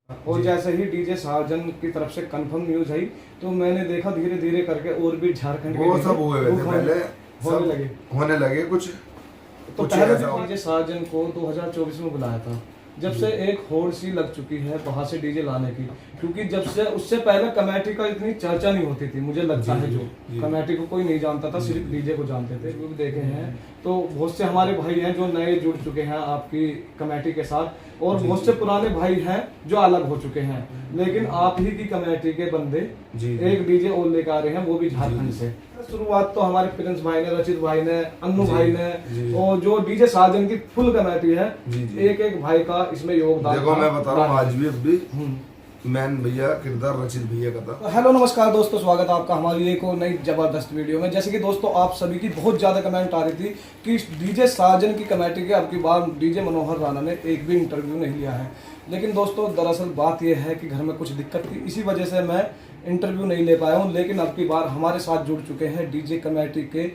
और जैसे ही डीजे साजन की तरफ से कंफर्म न्यूज आई तो मैंने देखा धीरे धीरे करके और भी झारखंड वो सब हुए थे पहले, होने लगे कुछ। तो पहले डीजे साजन को 2024 में बुलाया था, जब से एक होड़ सी लग चुकी है वहां से डीजे लाने की, क्योंकि जब से उससे पहले कमेटी का इतनी चर्चा नहीं होती थी। मुझे लगता है जो कमेटी को कोई नहीं जानता था, सिर्फ डीजे को जानते थे। क्योंकि देखे हैं तो बहुत से हमारे भाई हैं जो नए जुड़ चुके हैं आपकी कमेटी के साथ, और बहुत से पुराने भाई हैं जो अलग हो चुके हैं। लेकिन आप ही की कमेटी के बंदे एक डीजे और लेकर आ रहे हैं, वो भी झारखंड से। शुरुआत तो हमारे प्रिंस भाई ने, रचित भाई ने, अन्नू भाई ने, और जो डीजे साजन की फुल कमेटी है, एक एक भाई का इसमें योगदान। देखो मैं बता रहा हूँ, आज भी अब भी मैन भैया किरदार रचित भैया का था। हेलो नमस्कार दोस्तों, स्वागत है आपका हमारी एक और नई जबरदस्त वीडियो में। जैसे कि दोस्तों आप सभी की बहुत ज़्यादा कमेंट आ रही थी कि डीजे साजन की कमेटी के अब की बार डीजे मनोहर राणा ने एक भी इंटरव्यू नहीं लिया है। लेकिन दोस्तों दरअसल बात यह है कि घर में कुछ दिक्कत थी, इसी वजह से मैं इंटरव्यू नहीं ले पाया हूँ। लेकिन अब की बार हमारे साथ जुड़ चुके हैं डीजे कमेटी के,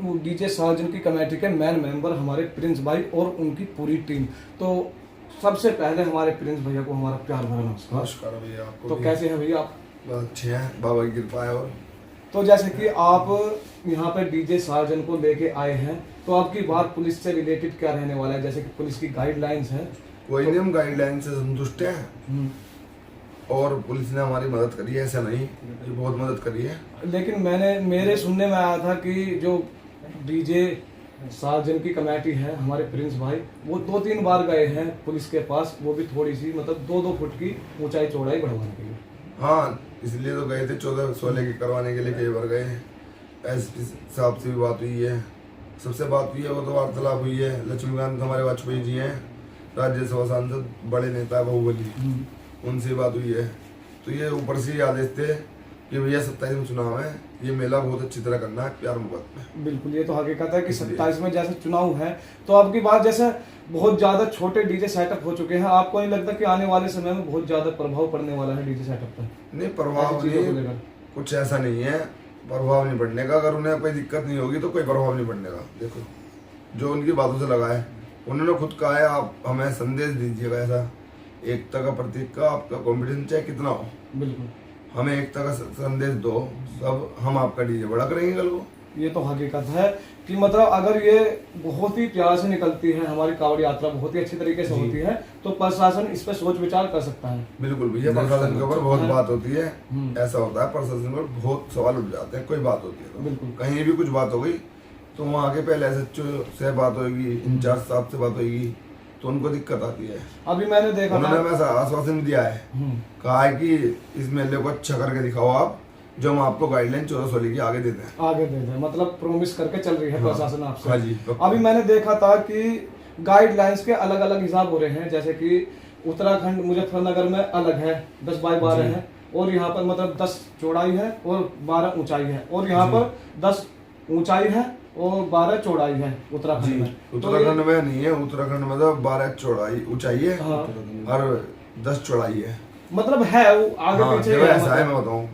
डीजे साजन की कमेटी के मेन मेंबर हमारे प्रिंस भाई और उनकी पूरी टीम। तो सबसे पहले हमारे प्रिंस भैया को हमारा प्यार भरा नमस्कार। नमस्कार भैया आपको। तो कैसे हैं भैया आप? बहुत अच्छे हैं, बाबा की कृपा है। और तो जैसे कि आप यहाँ पे डीजे साजन को लेके आए हैं, तो आपकी बात पुलिस से रिलेटेड क्या रहने वाला है? जैसे कि पुलिस की गाइडलाइंस है, कोई नहीं, हम गाइडलाइन से संतुष्ट हैं और पुलिस ने हमारी मदद करी है, ऐसा नहीं, ये बहुत मदद करी है। लेकिन मेरे सुनने में आया था कि जो डीजे साजन की कमेटी है, हमारे प्रिंस भाई वो 2-3 बार गए हैं पुलिस के पास, वो भी थोड़ी सी मतलब 2-2 फुट की ऊंचाई चौड़ाई बढ़वाने के लिए। हाँ, इसलिए तो गए थे, 14-16 की करवाने के लिए कई बार गए हैं। एसपी साहब से भी बात हुई है, सबसे बात हुई है, वो तो वार्तालाप हुई है। लक्ष्मीकांत हमारे वाजपेयी जी हैं, राज्यसभा सांसद, बड़े नेता है बाहुबली, उनसे बात हुई है। तो ये ऊपर से आदेश थे कि भैया 27 में चुनाव है, ये मेला बहुत अच्छी तरह करना है प्यार मोहब्बत में। बिल्कुल, ये तो हकीकत है कि 27 में जैसे चुनाव है, तो आपकी बात जैसे बहुत ज्यादा छोटे डीजे सेटअप हो चुके हैं, आपको नहीं लगता कि आने वाले समय में बहुत ज्यादा प्रभाव पड़ने वाला है डीजे सेटअप पर? नहीं, प्रभाव नहीं, कुछ ऐसा नहीं है, प्रभाव नहीं पड़ने का। अगर उन्हें कोई दिक्कत नहीं होगी तो कोई प्रभाव नहीं पड़ने का। देखो जो उनकी बातों से लगा है, उन्होंने खुद कहा है आप हमें संदेश दीजिएगा ऐसा, एकता का प्रतीक का आपका कॉम्पिटिशन चाहे कितना हो, बिल्कुल हमें एकता का संदेश दो, सब हम आपका डीजे बड़ा करेंगे कल को। ये तो हकीकत है कि मतलब अगर ये बहुत ही प्यार से निकलती है, हमारी कांवड़ यात्रा बहुत ही अच्छी तरीके से होती है, तो प्रशासन इस पर सोच विचार कर सकता है। बिल्कुल भैया, प्रशासन के ऊपर बहुत बात होती है, ऐसा होता है प्रशासन पर बहुत सवाल उठ जाते हैं। कोई बात होती है तो बिल्कुल कहीं भी कुछ बात हो गई तो वहाँ के पहले SHO से बात होगी, इंचार्ज साहब से बात होगी, तो उनको दिक्कत आती है। अभी मैंने देखा, उन्होंने ऐसा आश्वासन दिया है, कहा है कि इस मेले को अच्छा करके दिखाओ आप, जो हम आपको गाइडलाइन 1416 की आगे देते हैं, मतलब प्रॉमिस करके चल रही है प्रशासन आपसे। हाँ जी। अभी मैंने देखा था कि गाइडलाइंस के अलग अलग हिसाब हो रहे हैं, जैसे कि उत्तराखंड मुजफ्फरनगर में अलग है, 10x12 है, और यहाँ पर मतलब 10 चौड़ाई है और 12 ऊंचाई है, और यहाँ पर 10 ऊंचाई है और 12 चौड़ाई है उत्तराखंड में। उत्तराखंड में नहीं है, उत्तराखंड में तो 12 चौड़ाई ऊंचाई है और 10 चौड़ाई है, मतलब है वो आगे पीछे ऐसा है। मैं बताऊँ,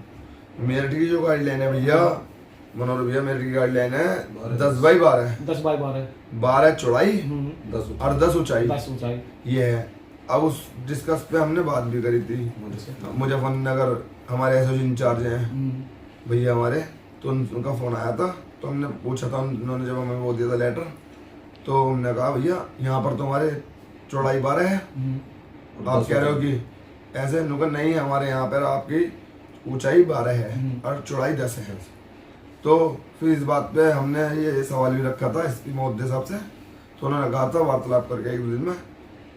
मेरठ की जो गाइडलाइन है भैया, मनोहर भैया, मेरठ की गाइडलाइन है 10x12, 12 चौड़ाई और 10 ऊंचाई, ये है। अब उस डिस्कस पे हमने बात भी करी थी, मुजफ्फरनगर हमारे SHO इंचार्ज हैं भैया हमारे, तो उनका फोन आया था, तो हमने पूछा था, उन्होंने जब हमें वो दिया था लेटर, तो हमने कहा भैया यहाँ पर तो हमारे चौड़ाई 12 है, आप कह रहे हो कि ऐसे, नुकन नहीं, हमारे यहाँ पर आपकी ऊंचाई 12 है और चौड़ाई 10 है। तो फिर इस बात पे हमने ये सवाल भी रखा था SP महोदय साहब से, तो उन्होंने कहा था वार्तालाप करके 1 दिन में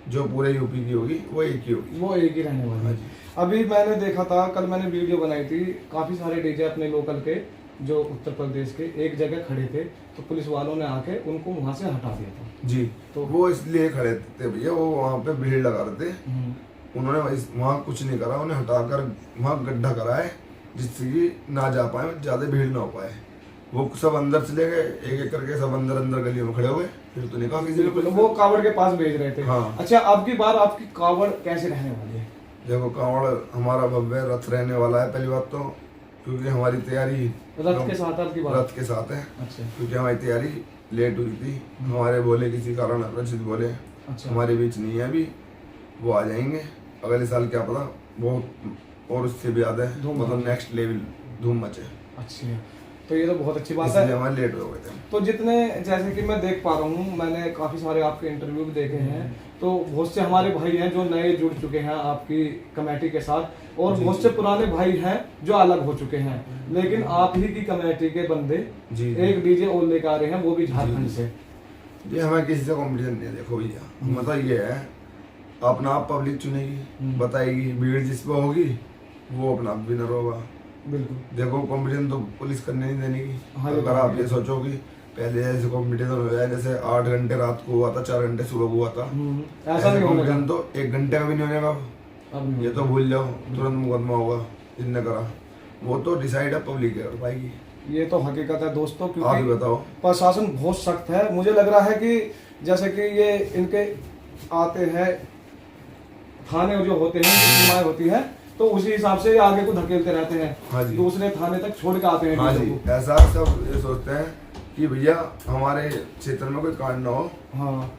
जो पूरे यूपी की होगी वो एक ही होगी, वो एक ही रहने वाली है। अभी मैंने देखा था, कल मैंने वीडियो बनाई थी, काफ़ी सारे डीजे अपने लोकल के जो उत्तर प्रदेश के एक जगह खड़े थे, तो पुलिस वालों ने आके उनको वहाँ से हटा दिया था जी। तो वो इसलिए खड़े थे भैया, वो वहाँ पे भीड़ लगा रहे थे, उन्होंने वहाँ कुछ नहीं करा, उन्हें हटाकर वहाँ गड्ढा करा है जिससे कि ना जा पाए, ज़्यादा भीड़ ना हो पाए। वो सब अंदर चले गए, एक एक करके सब अंदर अंदर गलियों में खड़े हुए, फिर तो निकाल किसी को वो कावड़ के पास भेज रहे थे। हाँ। अच्छा, अब की बार आपकी कावड़ कैसे रहने वाली है? देखो, कावड़ हमारा भव्य रथ रहने वाला है, पहली बात तो, क्योंकि हमारी तैयारी रथ के साथ है। अच्छा। क्योंकि हमारी तैयारी लेट हुई थी, हमारे बोले किसी कारण रचित बोले हमारे बीच नहीं है अभी, वो आ जाएंगे अगले साल क्या पता बहुत और उससे भी ज्यादा मतलब नेक्स्ट लेवल धूम मचे। अच्छी, तो ये तो बहुत अच्छी बात है। है। हमारे लेट हो गए थे तो जितने जैसे कि मैं देख पा रहा हूँ, मैंने काफ़ी सारे आपके इंटरव्यू भी देखे हैं, तो बहुत से हमारे भाई हैं जो नए जुड़ चुके हैं आपकी कमेटी के साथ, और बहुत से पुराने भाई हैं जो अलग हो चुके हैं, लेकिन आप ही की कमेटी के बंदे एक डीजे और लेकर आ रहे हैं, वो भी झारखंड से। ये हमें किसी से कॉम्पिटिशन नहीं है। देखो भैया, मतलब ये है अपना आप पब्लिक चुनेगी, बताएगी, भीड़ जिस पे होगी वो अपना विनर होगा। बिल्कुल। देखो कंपटीशन तो पुलिस करने नहीं देने की। हाँ, अगर आप ये सोचोगे पहले ऐसे कंपटीशन हो जाए जैसे 8 घंटे रात को हुआ था, 4 घंटे सुबह को हुआ था, ऐसा नहीं होगा तो 1 घंटे का भी नहीं होने का। ये तो भूल जाओ, तुरंत मुकदमा होगा जिनने करा। वो तो डिसाइड है पब्लिक कर पाएगी। ये तो हकीकत है दोस्तों, आप ही क्योंकि बताओ प्रशासन बहुत सख्त है। मुझे लग रहा है कि जैसे कि ये इनके आते हैं थाने जो होते हैं, सीमाएं होती है, तो उसी हिसाब से आगे को धकेलते रहते हैं। हाँ जी। दूसरे थाने तक छोड़ के आते हैं। हाँ जी, ऐसा सब ये सोचते हैं कि भैया हमारे क्षेत्र में कोई कांड ना हो। हाँ।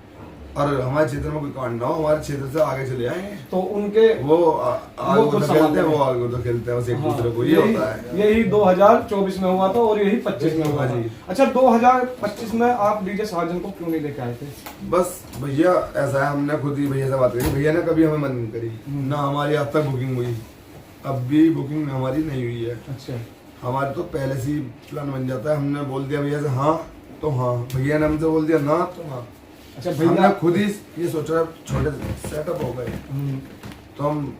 और हमारे क्षेत्र में कोई कांड ना हो, हमारे क्षेत्र से आगे चले आए तो उनके वो आगे को खेलते हैं, वो आगे को खेलते हैं, बस एक दूसरे को। ये होता है। यही 2024 में हुआ था और यही 25 में हुआ जी। अच्छा, 2025 में आप डीजे साजन को क्यों नहीं लेके आए थे? बस भैया ऐसा है, हमने खुद ही भैया से बात करी, भैया ने कभी हमें मन नहीं करी ना, हमारी आज तक बुकिंग हुई, अब भी बुकिंग हमारी नहीं हुई है। अच्छा। हमारे तो पहले से ही प्लान बन जाता है, हमने बोल दिया भैया से हाँ तो हाँ, भैया ने हमसे बोल दिया ना तो हाँ। अच्छा भैया खुद ही ये सोचा, छोटे सेटअप हो गए तो हम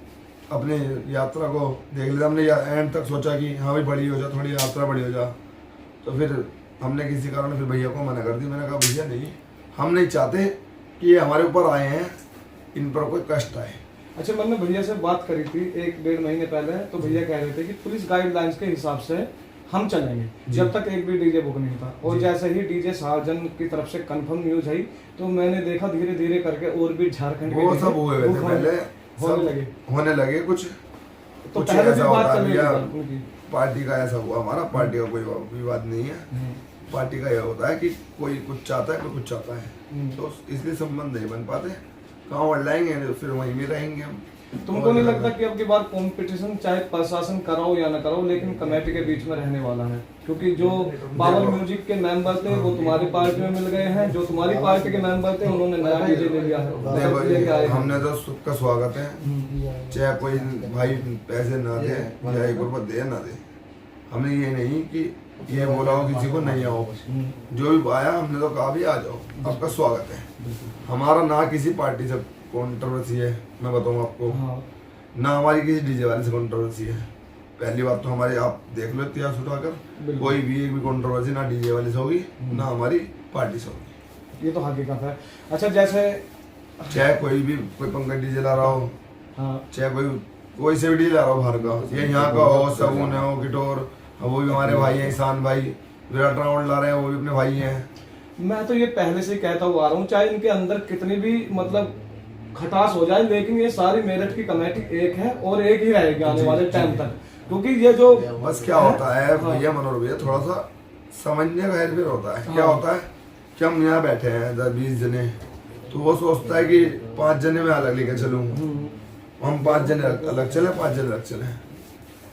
अपने यात्रा को देख लिया। हमने एंड तक सोचा कि हाँ भाई बड़ी हो जा, थोड़ी यात्रा बड़ी हो जा, तो फिर हमने किसी कारण फिर भैया को मना कर दी। मैंने कहा भैया नहीं, हम नहीं चाहते कि ये हमारे ऊपर आए हैं, इन पर कोई कष्ट आए। अच्छा, मैंने भैया से बात करी थी 1-1.5 महीने पहले, तो भैया कह रहे थे कि पुलिस गाइडलाइंस के हिसाब से हम चलेंगे, जब तक एक भी डीजे बुक नहीं था। और जैसे ही डीजे साजन की तरफ से कंफर्म न्यूज आई, तो मैंने देखा धीरे धीरे करके और भी झारखंड वो सब हुए थे पहले, होने लगे कुछ। तो पहले भी बात चल रही थी पार्टी का, ऐसा हुआ हमारा पार्टी का कोई विवाद नहीं है। पार्टी का यह होता है कि कोई कुछ चाहता है, कोई कुछ चाहता है, तो इसलिए संबंध नहीं बन पाते। कहाँ लाएंगे फिर वहीं में रहेंगे हम। तुमको नहीं लगता कि अब की बार कंपटीशन चाहे प्रशासन कराओ या ना कराओ, लेकिन कमेटी के बीच में रहने वाला है? क्योंकि जो पावर म्यूजिक के मेंबर थे वो तुम्हारी पार्टी में मिल गए हैं, जो तुम्हारी पार्टी के मेंबर थे उन्होंने नया डीजे ले लिया है। हमने तो सबका स्वागत है, चाहे कोई भाई पैसे ना दे, चाहे 1 रुपया दे ना दे। हमने ये नहीं कि ये बोला हो किसी को नहीं आओ, जो भी आया हमने तो कहा भी आ जाओ, आपका स्वागत है। हमारा ना किसी पार्टी से कंट्रोवर्सी है, मैं बताऊँ आपको, ना हमारी किसी डीजे वाले से कंट्रोवर्सी है। पहली बात तो हमारे आप देख लो इतिहास उठाकर, कोई भी एक भी कंट्रोवर्सी ना डीजे वाले से होगी ना हमारी पार्टी से होगी। ये तो हकीकत है। अच्छा, जैसे चाहे कोई भी कोई पंकज डीजे ला रहा हो, चाहे कोई से भी डीजे ला रहा हो बाहर का, ये यहाँ का हो, सगुन हो, किटोर, वो भी हमारे भाई हैं, ईशान भाई, विराट राउंड ला रहे हैं, वो भी अपने भाई हैं। मैं तो ये पहले से कहता हुआ आ रहा हूँ, चाहे इनके अंदर कितनी भी मतलब खटास हो जाए, लेकिन ये सारी मेरठ की कमेटी एक है और एक ही रहेगी आने वाले टाइम तक। क्योंकि ये जो बस क्या होता है भैया, मनोहर भैया, थोड़ा सा समझने का हेरफेर होता है। क्या होता है कि हम यहाँ बैठे हैं 10-20 जने, तो वो सोचता है कि 5 जने में अलग लेकर चलूँ, हम 5 जने अलग चले, 5 जने अलग चले,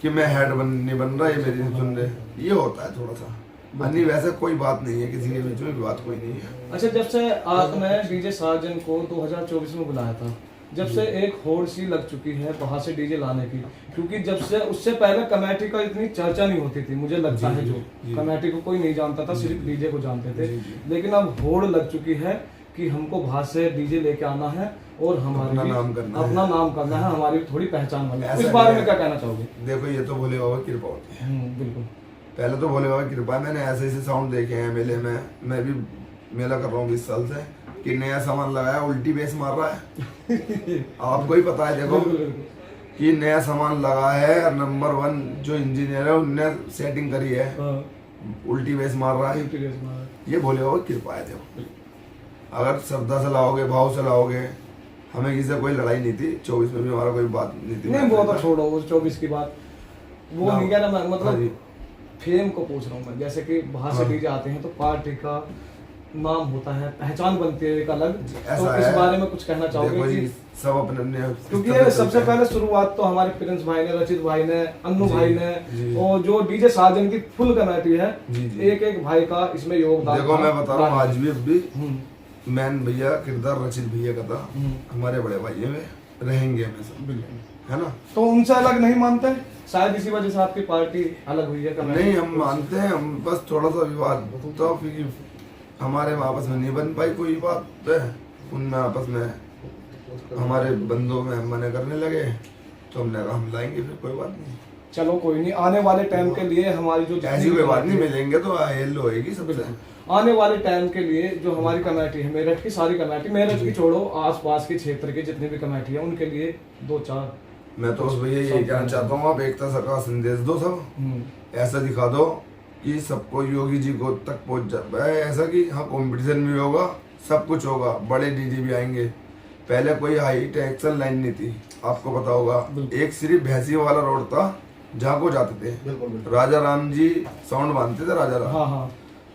कि मैं हेड नहीं बन रहा, ये मेरी सुन रहे। ये होता है थोड़ा सा, अन्य वैसे कोई बात नहीं है, किसी के बीच में बात कोई नहीं है। अच्छा, जब से आपने डीजे साजन को 2024 में बुलाया था, जब से एक होड़ सी लग चुकी है बाहर से डीजे लाने की, क्योंकि जब से उससे पहले कमेटी का इतनी चर्चा नहीं होती थी, मुझे लगता है जो कमेटी को कोई नहीं जानता था, सिर्फ डीजे को जानते थे। लेकिन अब होड़ लग चुकी है कि हमको बाहर से डीजे लेके आना है और अपना नाम करना है, हमारी थोड़ी पहचान बनी है। इस बारे में क्या कहना चाहोगे? देखो, ये तो भोले बाबा की कृपा होती है। बिल्कुल, पहले तो भोले बाबा की कृपा है। मैंने ऐसे साउंड देखे हैं मेले में, मैं भी मेला कर रहा हूँ 20 साल से, कि नया सामान लगाया उल्टी बेस मार रहा है। आपको ही पता है, देखो कि नया सामान लगा है, नंबर 1 जो इंजीनियर है उनने सेटिंग करी है, उल्टी बेस मार रहा है। ये भोले बाबा की कृपा है। देखो, अगर श्रद्धा से लाओगे, भाव से लाओगे, हमें किसी से कोई लड़ाई नहीं थी। 24 में भी हमारा कोई बात नहीं थी। नहीं, वो तो छोड़ो, वो 24 की बात वो नहीं कहना, मतलब फेम को पूछ रहा हूँ मैं। जैसे कि बाहर से डीजे आते हैं तो पार्टी का नाम होता है, पहचान बनती है एक अलग। ऐसा तो इस है। बारे में कुछ कहना चाहोगे देखो कि जी, सब अपने अपने क्योंकि ये सबसे पहले शुरुआत तो हमारे प्रिंस भाई ने, रचित भाई ने, अन्नू जी, भाई ने, जी। और जो डीजे साजन की फुल कमेटी है, जी, जी। एक एक भाई का इसमें योगदान देखो था। मैं बता रहा हूँ, आज भी हम्म, मैन भैया किरदार रचित भैया का था, हमारे बड़े भाई में रहेंगे हमेशा, बिल्कुल। है ना। तो उनसे अलग नहीं मानते, शायद इसी वजह से आपकी पार्टी अलग हुई है कमेटी। नहीं, हम मानते हैं, हम बस थोड़ा सा विवाद तो फिर हमारे में आपस में नहीं बन पाई कोई बात है, उनमें आपस में हमारे बंदों में हम मने करने लगे, तो हमने कहा हम लाएंगे, फिर कोई बात नहीं। चलो कोई नहीं, आने वाले टाइम के लिए हमारी जो ऐसी कोई बात नहीं, मिलेंगे तो हेल होएगी सबसे। आने वाले टाइम के लिए जो हमारी कमेटी है, मेरठ की सारी कमेटी, मेरठ की छोड़ो, आसपास के क्षेत्र के जितने भी कमेटी है, उनके लिए 2-4 मैं तो बस भैया यही कहना चाहता हूँ, आप एकता का संदेश दो, सब ऐसा दिखा दो कि सबको योगी जी को तक पहुंच जाए, ऐसा कि हाँ कंपटीशन भी होगा, सब कुछ होगा, बड़े डीजे भी आएंगे। पहले कोई हाई टेंशन लाइन नहीं थी, आपको पता होगा, एक सिर्फ भैंसी वाला रोड था जहाँ को जाते थे। राजा राम जी साउंड बांधते थे, राजा राम। हाँ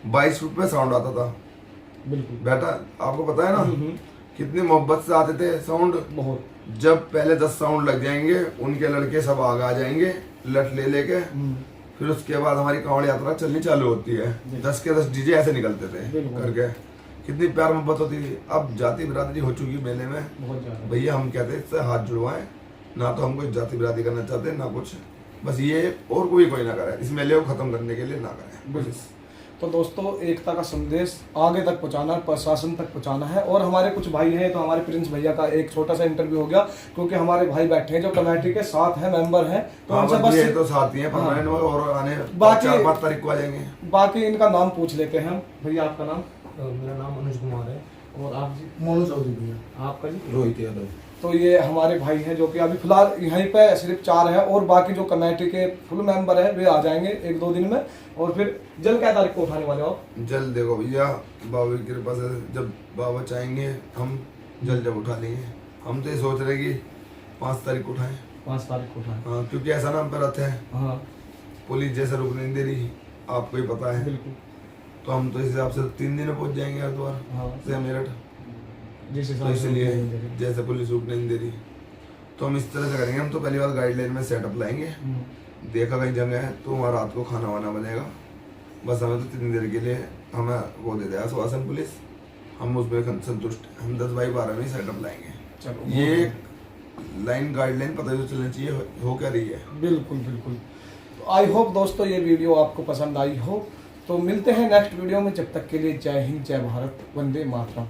22 फुट पे साउंड आता था, बिल्कुल बेटा आपको पता है ना, कितनी मोहब्बत से आते थे साउंड। बहुत। जब पहले 10 साउंड लग जाएंगे, उनके लड़के सब आगे आ जाएंगे लट ले लेके, फिर उसके बाद हमारी कांवड़ यात्रा चलनी चालू होती है। 10 के 10 डीजे ऐसे निकलते थे करके, कितनी प्यार मोहब्बत होती थी। अब जाति बिरादरी हो चुकी मेले में, बहुत ज्यादा। भैया हम कहते हैं इससे हाथ जुड़वाएं, ना तो हम कोई जाति बिरादरी करना चाहते ना कुछ, बस ये और कोई ना करे, इस मेले को खत्म करने के लिए ना करें। तो दोस्तों, एकता का संदेश आगे तक पहुंचाना, प्रशासन तक पहुंचाना है। और हमारे कुछ भाई हैं, तो हमारे प्रिंस भैया का एक छोटा सा इंटरव्यू हो गया, क्योंकि हमारे भाई बैठे हैं जो कमेटी के साथ हैं, मेंबर हैं, तो हाँ, उनसे बस ये तो साथी हैं परमानेंट, और आने बाकी 4-5 तारीख को आ जाएंगे। बाकी इनका नाम पूछ लेते हैं हम। भैया आपका नाम? मेरा नाम अनुज कुमार है। और आप जी? मोनू चौधरी भैया। आपका जी? रोहित यादव। तो ये हमारे भाई हैं जो कि अभी फिलहाल यहीं पे सिर्फ 4 है, और बाकी जो कमेटी के फुल मेंबर है वे आ जाएंगे 1-2 दिन में। और फिर जल क्या तारीख को उठाने वाले हो आप? जल देखो भैया, बाबा की कृपा से जब बाबा चाहेंगे हम जल जब उठा लेंगे। हम तो ये सोच रहे कि 5 तारीख को उठाएं। 5 तारीख को उठाएं। हाँ, क्योंकि ऐसा नाम पर रहते हैं, हाँ पुलिस जैसे रुक नहीं दे रही, आपको ही पता है। बिल्कुल। तो हम तो इस हिसाब से 3 दिन में पहुंच जाएंगे हरिद्वार हाँ से मेरठ, जिस तो हिसाब से इसलिए जैसे पुलिस रुक नहीं दे रही, तो हम इस तरह से करेंगे। हम तो पहली बार गाइडलाइन में सेटअप लाएंगे, देखा कहीं जगह है तो वहाँ रात को खाना वाना बनेगा, बस हमें तो 3 देर के लिए हमें वो दे देगा आश्वासन पुलिस, हम उसमें संतुष्ट हैं। हम 10/12 में सेटअप लाएंगे। चलो, ये लाइन गाइडलाइन पता ही तो चलनी चाहिए हो क्या रही है। बिल्कुल बिल्कुल। तो आई होप दोस्तों ये वीडियो आपको पसंद आई हो। तो मिलते हैं नेक्स्ट वीडियो में, जब तक के लिए जय हिंद, जय भारत, वंदे मातरम।